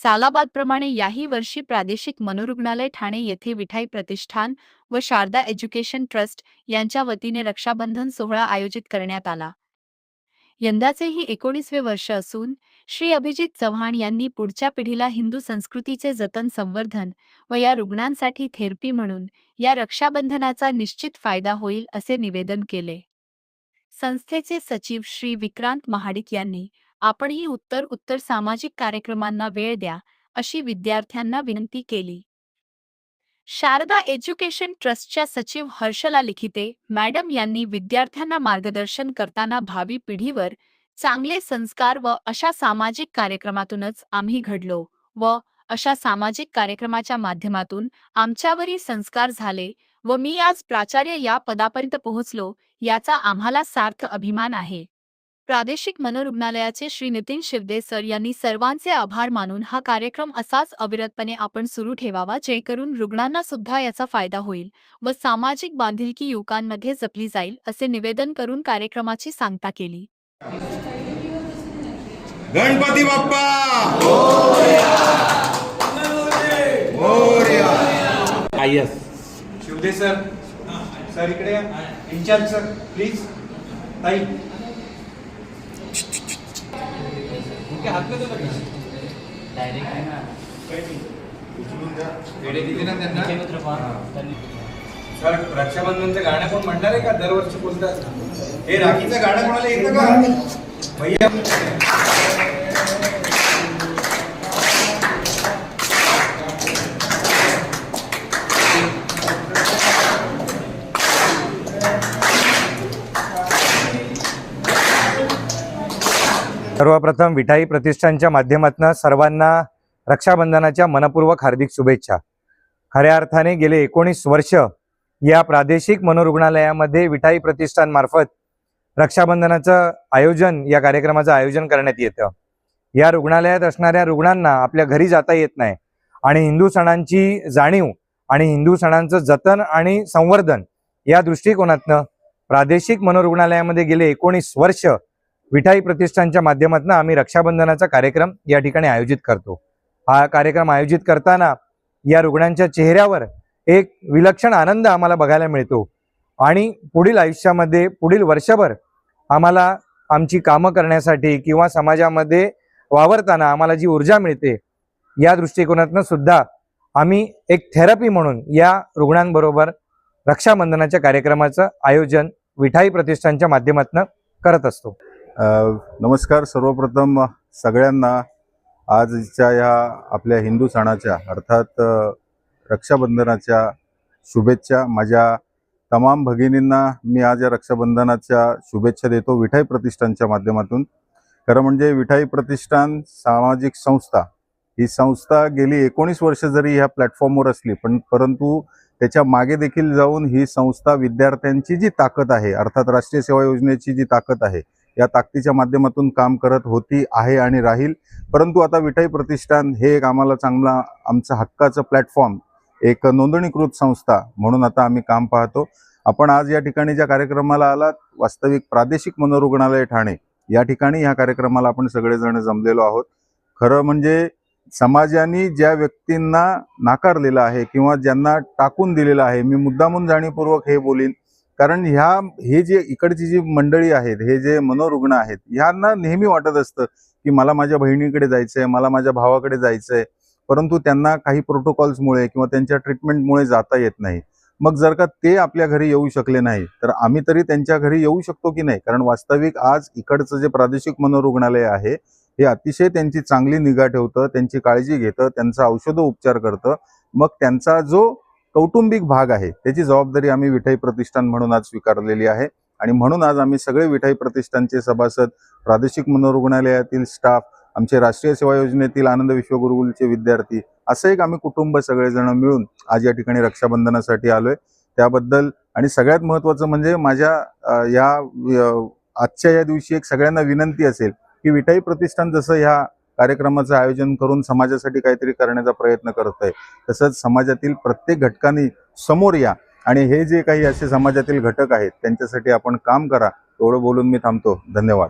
सालाबादप्रमाणे याही वर्षी प्रादेशिक मनोरुग्णालय ठाणे येथे विठाई प्रतिष्ठान व शारदा एज्युकेशन ट्रस्ट यांच्या वतीने रक्षाबंधन सोहळा आयोजित करण्यात आला। यंदाचे ही 19वे वर्ष असून श्री अभिजित चव्हाण यांनी पुढच्या पिढीला हिंदू संस्कृतीचे जतन संवर्धन व या रुग्णांसाठी थेरपी म्हणून या रक्षाबंधनाचा निश्चित फायदा होईल असे निवेदन केले। संस्थेचे सचिव श्री विक्रांत महाडिक यांनी आपणही उत्तर सामाजिक कार्यक्रमांना वेळ द्या अशी विद्यार्थ्यांना विनंती केली। शारदा एज्युकेशन ट्रस्टच्या सचिव हर्षला लिखिते मॅडम यांनी विद्यार्थ्यांना मार्गदर्शन करताना भावी पिढीवर चांगले संस्कार व अशा सामाजिक कार्यक्रमातूनच आम्ही घडलो व अशा सामाजिक कार्यक्रमाच्या माध्यमातून आमच्यावरही संस्कार झाले व मी आज प्राचार्य या पदापर्यंत पोहोचलो याचा आम्हाला सार्थ अभिमान आहे। प्रादेशिक मनोरुग्णालयाचे श्री नितीन शिवदे सर यांनी सर्वांचे आभार मानून हा कार्यक्रम असाच अविरतपणे आपण सुरू ठेवावा जेणेकरून रुग्णांना सुद्धा याचा फायदा होईल व सामाजिक बांधिलकी युवकांमध्ये जपली जाईल असे निवेदन करून कार्यक्रमाची सांगता केली। गणपती बाप्पा मोरया। आयस शिवदे सर, सर इकडे या। In-charge sir please. ताई उनके हात में दो ना डायरेक्ट है ना उचलून द्या वेडे दिले ना त्यांना। सर रक्षाबंधनचं गाणं कोण म्हणणार आहे का? दरवर्षी बोलतात हे राखीचं गाणं कोणाला येतं का भैया? सर्वप्रथम विठाई प्रतिष्ठानच्या माध्यमातून सर्वांना रक्षाबंधनाच्या मनपूर्वक हार्दिक शुभेच्छा। खऱ्या अर्थाने गेले 19 वर्ष या प्रादेशिक मनोरुग्णालयामध्ये विठाई प्रतिष्ठान मार्फत रक्षाबंधनाचं आयोजन या कार्यक्रमाचं आयोजन करण्यात येतं। या रुग्णालयात असणाऱ्या रुग्णांना आपल्या घरी जाता येत नाही आणि हिंदू सणांची जाणीव आणि हिंदू सणांचं जतन आणि संवर्धन या दृष्टिकोनातनं प्रादेशिक मनोरुग्णालयामध्ये गेले 19 वर्ष विठाई प्रतिष्ठानच्या माध्यमातून आम्ही रक्षाबंधनाचा कार्यक्रम या ठिकाणी आयोजित करतो। हा कार्यक्रम आयोजित करताना या रुग्णांच्या चेहऱ्यावर एक विलक्षण आनंद आम्हाला बघायला मिळतो आणि पुढील आयुष्यामध्ये पुढील वर्षभर आम्हाला आमची कामं करण्यासाठी किंवा समाजामध्ये वावरताना आम्हाला जी ऊर्जा मिळते या दृष्टिकोनातून सुद्धा आम्ही एक थेरपी म्हणून या रुग्णांबरोबर रक्षाबंधनाच्या कार्यक्रमाचं आयोजन विठाई प्रतिष्ठानच्या माध्यमातून करत असतो। नमस्कार। सर्वप्रथम सगळ्यांना आजच्या या आपल्या हिंदू सणाच्या अर्थात रक्षाबंधनाच्या शुभेच्छा। माझ्या तमाम भगिनींना मी आज या रक्षाबंधनाच्या शुभेच्छा देतो विठाई प्रतिष्ठानच्या माध्यमातून। खरं म्हणजे विठाई प्रतिष्ठान सामाजिक संस्था ही संस्था गेली 19 वर्ष जरी ह्या प्लॅटफॉर्मवर असली परंतु त्याच्या मागे देखील जाऊन ही संस्था विद्यार्थ्यांची जी ताकद आहे अर्थात राष्ट्रीय सेवा योजनेची जी ताकद आहे या ताकदीच्या माध्यमातून काम करत होती आहे आणि राहील। परंतु आता विठाई प्रतिष्ठान हे एक आम्हाला चांगला आमचं हक्काचं प्लॅटफॉर्म एक नोंदणीकृत संस्था म्हणून आता आम्ही काम पाहतो। आपण आज या ठिकाणी ज्या कार्यक्रमाला आलात वास्तविक प्रादेशिक मनोरुग्णालय ठाणे या ठिकाणी ह्या कार्यक्रमाला आपण सगळेजण जमलेलो आहोत। खरं म्हणजे समाजाने ज्या व्यक्तींना नाकारलेलं आहे किंवा ज्यांना टाकून दिलेलं आहे, मी मुद्दामून जाणीवपूर्वक हे बोलीन कारण हे जे इकडची जी मंडळी आहेत हे जे मनोरुग्ण आहेत ह्यांना नेहमी वाटत असतं की मला माझ्या बहिणीकडे जायचंय, मला माझ्या भावाकडे जायचंय, परंतु त्यांना काही प्रोटोकॉल्समुळे किंवा त्यांच्या ट्रीटमेंटमुळे जाता येत नाही। मग जर का ते आपल्या घरी येऊ शकले नाही तर आम्ही तरी त्यांच्या घरी येऊ शकतो की नाही? कारण वास्तविक आज इकडचं जे प्रादेशिक मनोरुग्णालय आहे हे अतिशय त्यांची चांगली निगा ठेवतं, त्यांची काळजी घेतं, त्यांचा औषधोपचार करतं। मग त्यांचा जो कौटुंबिक भाग आहे त्याची जबाबदारी आम्ही विठाई प्रतिष्ठान म्हणून आज स्वीकारलेली आहे आणि म्हणून आज आम्ही सगळे विठाई प्रतिष्ठानचे सभासद, प्रादेशिक मनोरुग्णालयातील स्टाफ, आमचे राष्ट्रीय सेवा योजनेतील आनंद विश्वगुरुकुलचे विद्यार्थी असं एक आम्ही कुटुंब सगळेजण मिळून आज या ठिकाणी रक्षाबंधनासाठी आलोय। त्याबद्दल आणि सगळ्यात महत्त्वाचं म्हणजे माझ्या आजच्या या दिवशी एक सगळ्यांना विनंती असेल की विठाई प्रतिष्ठान जसं ह्या कार्यक्रमाचं आयोजन करून समाजासाठी काहीतरी करण्याचा प्रयत्न करत आहे तसंच समाजातील प्रत्येक घटकांनी समोर या आणि हे जे काही असे समाजातील घटक आहेत त्यांच्यासाठी आपण काम करा। एवढं बोलून मी थांबतो। धन्यवाद।